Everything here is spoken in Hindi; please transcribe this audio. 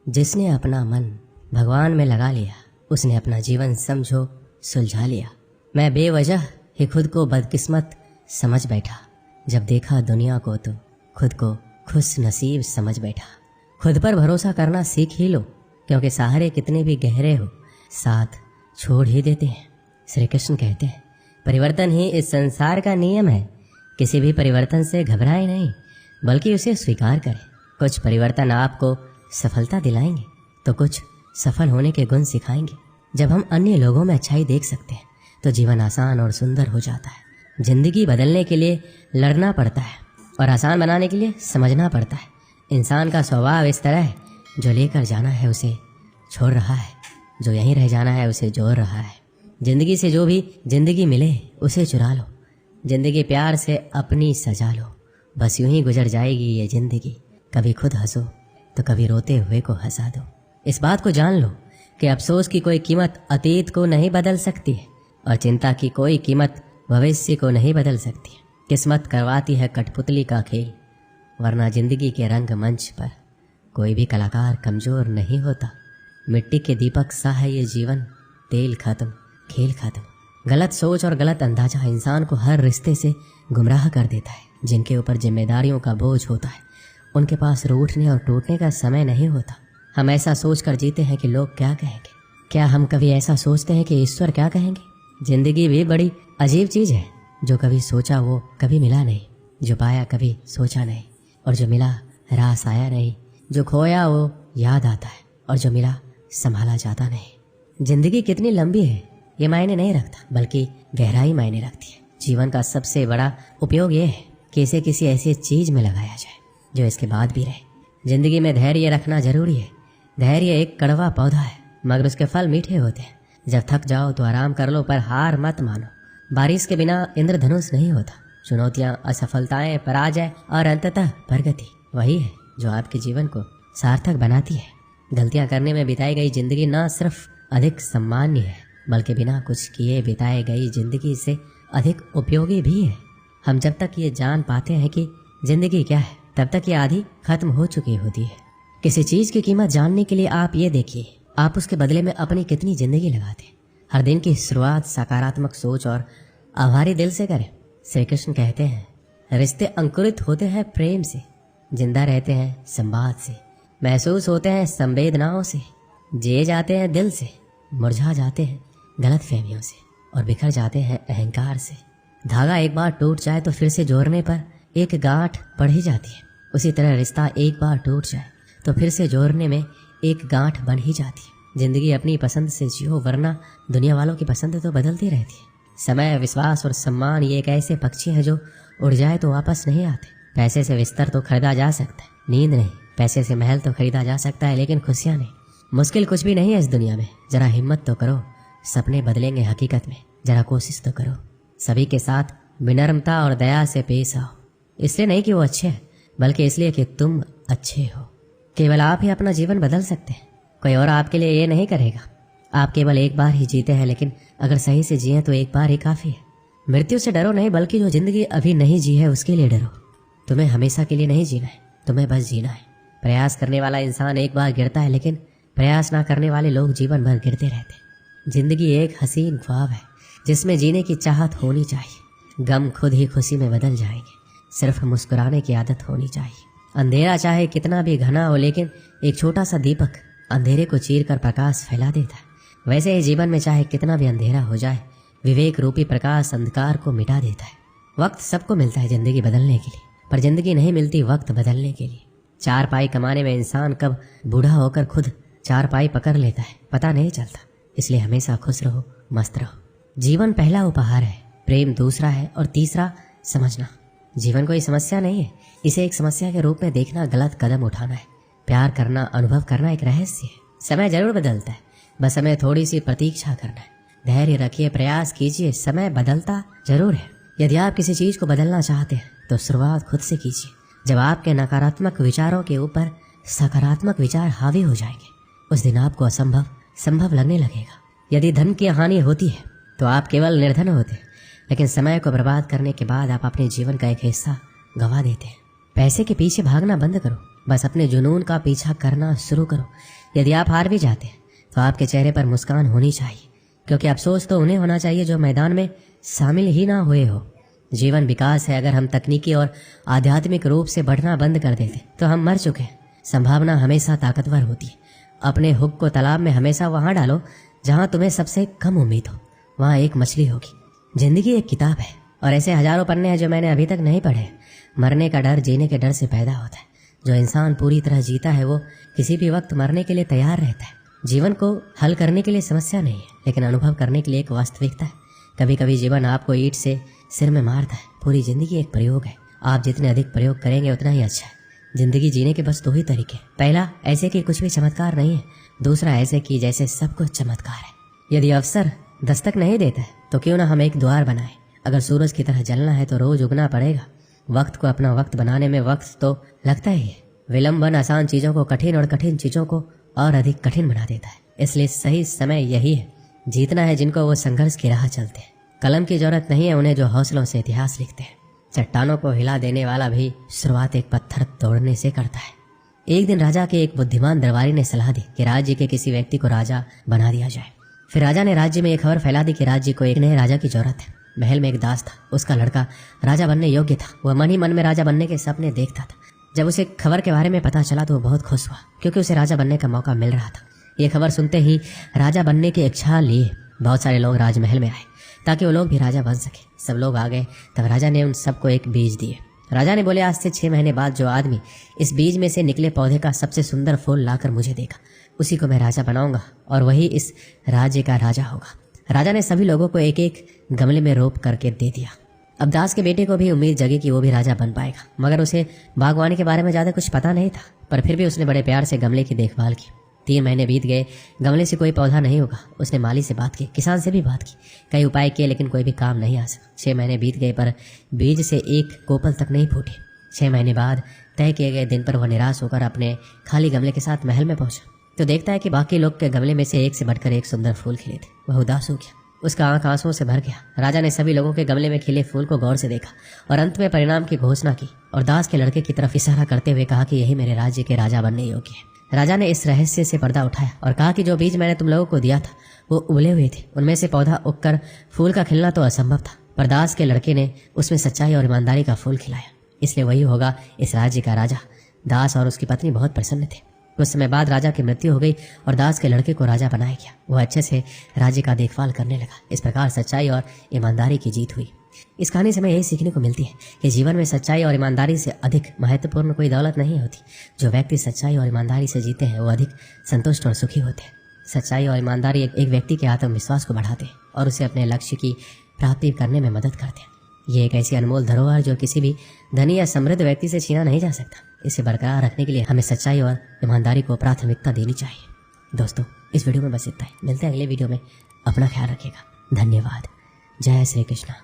जिसने अपना मन भगवान में लगा लिया, उसने अपना जीवन समझो सुलझा लिया। मैं बेवजह ही खुद को बदकिस्मत समझ बैठा, जब देखा दुनिया को तो खुद को खुश नसीब समझ बैठा। खुद पर भरोसा करना सीख ही लो, क्योंकि सहारे कितने भी गहरे हो साथ छोड़ ही देते हैं। श्री कृष्ण कहते हैं, परिवर्तन ही इस संसार का नियम है। किसी भी परिवर्तन से घबराए नहीं, बल्कि उसे स्वीकार करें। कुछ परिवर्तन आपको सफलता दिलाएंगे तो कुछ सफल होने के गुण सिखाएंगे। जब हम अन्य लोगों में अच्छाई देख सकते हैं तो जीवन आसान और सुंदर हो जाता है। जिंदगी बदलने के लिए लड़ना पड़ता है और आसान बनाने के लिए समझना पड़ता है। इंसान का स्वभाव इस तरह है, जो लेकर जाना है उसे छोड़ रहा है, जो यहीं रह जाना है उसे जोड़ रहा है। जिंदगी से जो भी जिंदगी मिले उसे चुरा लो, जिंदगी प्यार से अपनी सजा लो। बस यूं ही गुजर जाएगी ये जिंदगी, कभी खुद हंसो तो कभी रोते हुए को हंसा दो। इस बात को जान लो कि अफसोस की कोई कीमत अतीत को नहीं बदल सकती है और चिंता की कोई कीमत भविष्य को नहीं बदल सकती है। किस्मत करवाती है कठपुतली का खेल, वरना जिंदगी के रंग मंच पर कोई भी कलाकार कमजोर नहीं होता। मिट्टी के दीपक सा है ये जीवन, तेल खत्म खेल खत्म। गलत सोच और गलत अंदाजा इंसान को हर रिश्ते से गुमराह कर देता है। जिनके ऊपर जिम्मेदारियों का बोझ होता है उनके पास रूठने और टूटने का समय नहीं होता। हम ऐसा सोच कर जीते हैं कि लोग क्या कहेंगे। क्या हम कभी ऐसा सोचते हैं कि ईश्वर क्या कहेंगे? जिंदगी भी बड़ी अजीब चीज़ है। जो कभी सोचा वो कभी मिला नहीं, जो पाया कभी सोचा नहीं, और जो मिला रास आया नहीं। जो खोया वो याद आता है और जो मिला संभाला जाता नहीं। जिंदगी कितनी लंबी है ये मायने नहीं रखता, बल्कि गहराई मायने रखती है। जीवन का सबसे बड़ा उपयोग ये है कि इसे किसी ऐसी चीज में लगाया जाए जो इसके बाद भी रहे। जिंदगी में धैर्य रखना जरूरी है। धैर्य एक कड़वा पौधा है, मगर उसके फल मीठे होते हैं। जब थक जाओ तो आराम कर लो, पर हार मत मानो। बारिश के बिना इंद्रधनुष नहीं होता। चुनौतियां, असफलताएं, पराजय और अंततः प्रगति वही है जो आपके जीवन को सार्थक बनाती है। गलतियां करने में बिताई गई जिंदगी न सिर्फ अधिक सम्मान्य है, बल्कि बिना कुछ किए बिताई गई जिंदगी से अधिक उपयोगी भी है। हम जब तक ये जान पाते हैं कि जिंदगी क्या है, तब तक ये आधी खत्म हो चुकी होती है। किसी चीज की कीमत जानने के लिए आप ये देखिए, आप उसके बदले में अपनी कितनी जिंदगी लगाते हैं। हर दिन की शुरुआत सकारात्मक सोच और आभारी दिल से करें। श्री कृष्ण कहते हैं, रिश्ते अंकुरित होते हैं प्रेम से, जिंदा रहते हैं संवाद से, महसूस होते हैं संवेदनाओं से, जिए जाते हैं दिल से, मुरझा जाते हैं गलत फहमियों से, और बिखर जाते हैं अहंकार से। धागा एक बार टूट जाए तो फिर से जोड़ने पर एक गांठ बढ़ ही जाती है। उसी तरह रिश्ता एक बार टूट जाए तो फिर से जोड़ने में एक गांठ बन ही जाती है। जिंदगी अपनी पसंद से जियो, वरना दुनिया वालों की पसंद तो बदलती रहती है। समय, विश्वास और सम्मान ये एक ऐसे पक्षी हैं जो उड़ जाए तो वापस नहीं आते। पैसे से बिस्तर तो खरीदा जा सकता है, नींद नहीं। पैसे से महल तो खरीदा जा सकता है, लेकिन खुशियाँ नहीं। मुश्किल कुछ भी नहीं है इस दुनिया में। जरा हिम्मत तो करो, सपने बदलेंगे हकीकत में। जरा कोशिश तो करो। सभी के साथ विनम्रता और दया से पेश आओ, इसलिए नहीं कि वो अच्छे हैं, बल्कि इसलिए कि तुम अच्छे हो। केवल आप ही अपना जीवन बदल सकते हैं, कोई और आपके लिए ये नहीं करेगा। आप केवल एक बार ही जीते हैं, लेकिन अगर सही से जिए तो एक बार ही काफ़ी है। मृत्यु से डरो नहीं, बल्कि जो जिंदगी अभी नहीं जी है उसके लिए डरो। तुम्हें हमेशा के लिए नहीं जीना है, तुम्हें बस जीना है। प्रयास करने वाला इंसान एक बार गिरता है, लेकिन प्रयास ना करने वाले लोग जीवन भर गिरते रहते हैं। जिंदगी एक हसीन ख्वाब है जिसमें जीने की चाहत होनी चाहिए। गम खुद ही खुशी में बदल जाएंगे, सिर्फ मुस्कुराने की आदत होनी चाहिए। अंधेरा चाहे कितना भी घना हो, लेकिन एक छोटा सा दीपक अंधेरे को चीर कर प्रकाश फैला देता है। वैसे ही जीवन में चाहे कितना भी अंधेरा हो जाए, विवेक रूपी प्रकाश अंधकार को मिटा देता है। वक्त सबको मिलता है जिंदगी बदलने के लिए, पर जिंदगी नहीं मिलती वक्त बदलने के लिए। 4 पाई कमाने में इंसान कब बूढ़ा होकर खुद 4 पाई पकड़ लेता है पता नहीं चलता। इसलिए हमेशा खुश रहो, मस्त रहो। जीवन पहला उपहार है, प्रेम दूसरा है, और तीसरा समझना। जीवन कोई समस्या नहीं है, इसे एक समस्या के रूप में देखना गलत कदम उठाना है। प्यार करना, अनुभव करना एक रहस्य है। समय जरूर बदलता है, बस हमें थोड़ी सी प्रतीक्षा करना है। धैर्य रखिए, प्रयास कीजिए, समय बदलता जरूर है। यदि आप किसी चीज को बदलना चाहते हैं तो शुरुआत खुद से कीजिए। जब आपके नकारात्मक विचारों के ऊपर सकारात्मक विचार हावी हो जाएंगे, उस दिन आपको असंभव संभव लगने लगेगा। यदि धन की हानि होती है तो आप केवल निर्धन होते हैं, लेकिन समय को बर्बाद करने के बाद आप अपने जीवन का एक हिस्सा गंवा देते हैं। पैसे के पीछे भागना बंद करो, बस अपने जुनून का पीछा करना शुरू करो। यदि आप हार भी जाते हैं तो आपके चेहरे पर मुस्कान होनी चाहिए, क्योंकि अफसोस तो उन्हें होना चाहिए जो मैदान में शामिल ही ना हुए हो। जीवन विकास है। अगर हम तकनीकी और आध्यात्मिक रूप से बढ़ना बंद कर देते तो हम मर चुके हैं। संभावना हमेशा ताकतवर होती है। अपने हुक को तालाब में हमेशा वहां डालो जहां तुम्हें सबसे कम उम्मीद हो, वहां एक मछली होगी। जिंदगी एक किताब है और ऐसे हजारों पन्ने हैं जो मैंने अभी तक नहीं पढ़े। मरने का डर जीने के डर से पैदा होता है। जो इंसान पूरी तरह जीता है वो किसी भी वक्त मरने के लिए तैयार रहता है। जीवन को हल करने के लिए समस्या नहीं है, लेकिन अनुभव करने के लिए एक वास्तविकता है। कभी कभी जीवन आपको ईंट से सिर में मारता है। पूरी जिंदगी एक प्रयोग है। आप जितने अधिक प्रयोग करेंगे उतना ही अच्छा है। जिंदगी जीने के बस 2 ही तरीके। पहला, ऐसे कि कुछ भी चमत्कार नहीं है। दूसरा, ऐसे कि जैसे सब कुछ चमत्कार है। यदि अवसर दस्तक नहीं देता है तो क्यों ना हम एक द्वार बनाएं। अगर सूरज की तरह जलना है तो रोज उगना पड़ेगा। वक्त को अपना वक्त बनाने में वक्त तो लगता ही है। विलंबन आसान चीजों को कठिन और कठिन चीजों को और अधिक कठिन बना देता है। इसलिए सही समय यही है। जीतना है जिनको वो संघर्ष की राह चलते हैं। कलम की जरूरत नहीं है उन्हें जो हौसलों से इतिहास लिखते हैं। चट्टानों को हिला देने वाला भी शुरुआत एक पत्थर तोड़ने से करता है। एक दिन राजा के एक बुद्धिमान दरबारी ने सलाह दी कि राज्य के किसी व्यक्ति को राजा बना दिया जाए। फिर राजा ने राज्य में एक खबर फैला दी कि राज्य को एक नए राजा की जरूरत है। महल में एक दास था। उसका लड़का राजा बनने योग्य था। वह मन ही मन में राजा बनने के सपने देखता था। जब उसे खबर के बारे में पता चला तो वो बहुत खुश हुआ, क्योंकि उसे राजा बनने का मौका मिल रहा था। ये खबर सुनते ही राजा बनने की इच्छा लिए बहुत सारे लोग राजमहल में आए ताकि वो लोग भी राजा बन सके। सब लोग आ गए तब राजा ने उन सबको एक बीज दिए। राजा ने बोले, आज से 6 महीने बाद जो आदमी इस बीज में से निकले पौधे का सबसे सुंदर फूल लाकर मुझे देगा, उसी को मैं राजा बनाऊंगा और वही इस राज्य का राजा होगा। राजा ने सभी लोगों को एक एक गमले में रोप करके दे दिया। अब दास के बेटे को भी उम्मीद जगी कि वो भी राजा बन पाएगा, मगर उसे बागवानी के बारे में ज्यादा कुछ पता नहीं था। पर फिर भी उसने बड़े प्यार से गमले की देखभाल की। 3 महीने बीत गए, गमले से कोई पौधा नहीं होगा। उसने माली से बात की, किसान से भी बात की, कई उपाय किए, लेकिन कोई भी काम नहीं आ सका। 6 महीने बीत गए पर बीज से एक कोपल तक नहीं फूटी। 6 महीने बाद तय किए गए दिन पर वह निराश होकर अपने खाली गमले के साथ महल में पहुंचा तो देखता है कि बाकी लोग के गमले में से एक से बढ़कर एक सुंदर फूल खिले थे। वह उदास हो गया। उसका आंख आंसुओं से भर गया। राजा ने सभी लोगों के गमले में खिले फूल को गौर से देखा और अंत में परिणाम की घोषणा की और दास के लड़के की तरफ इशारा करते हुए कहा कि यही मेरे राज्य के राजा बनने योग्य है। राजा ने इस रहस्य से पर्दा उठाया और कहा कि जो बीज मैंने तुम लोगों को दिया था वो उबले हुए थे। उनमें से पौधा उगकर फूल का खिलना तो असंभव था, पर दास के लड़के ने उसमें सच्चाई और ईमानदारी का फूल खिलाया, इसलिए वही होगा इस राज्य का राजा। दास और उसकी पत्नी बहुत प्रसन्न थे। कुछ समय बाद राजा की मृत्यु हो गई और दास के लड़के को राजा बनाया गया। वह अच्छे से राज्य का देखभाल करने लगा। इस प्रकार सच्चाई और ईमानदारी की जीत हुई। इस कहानी से हमें यही सीखने को मिलती है कि जीवन में सच्चाई और ईमानदारी से अधिक महत्वपूर्ण कोई दौलत नहीं होती। जो व्यक्ति सच्चाई और ईमानदारी से जीते हैं वो अधिक संतुष्ट और सुखी होते हैं। सच्चाई और ईमानदारी एक व्यक्ति के आत्मविश्वास को बढ़ाते हैं और उसे अपने लक्ष्य की प्राप्ति करने में मदद करते हैं। ये एक ऐसी अनमोल धरोहर जो किसी भी धनी या समृद्ध व्यक्ति से छीना नहीं जा सकता। इसे बरकरार रखने के लिए हमें सच्चाई और ईमानदारी को प्राथमिकता देनी चाहिए। दोस्तों, इस वीडियो में बस इतना ही। मिलते हैं अगले वीडियो में। अपना ख्याल रखिएगा। धन्यवाद। जय श्री कृष्ण।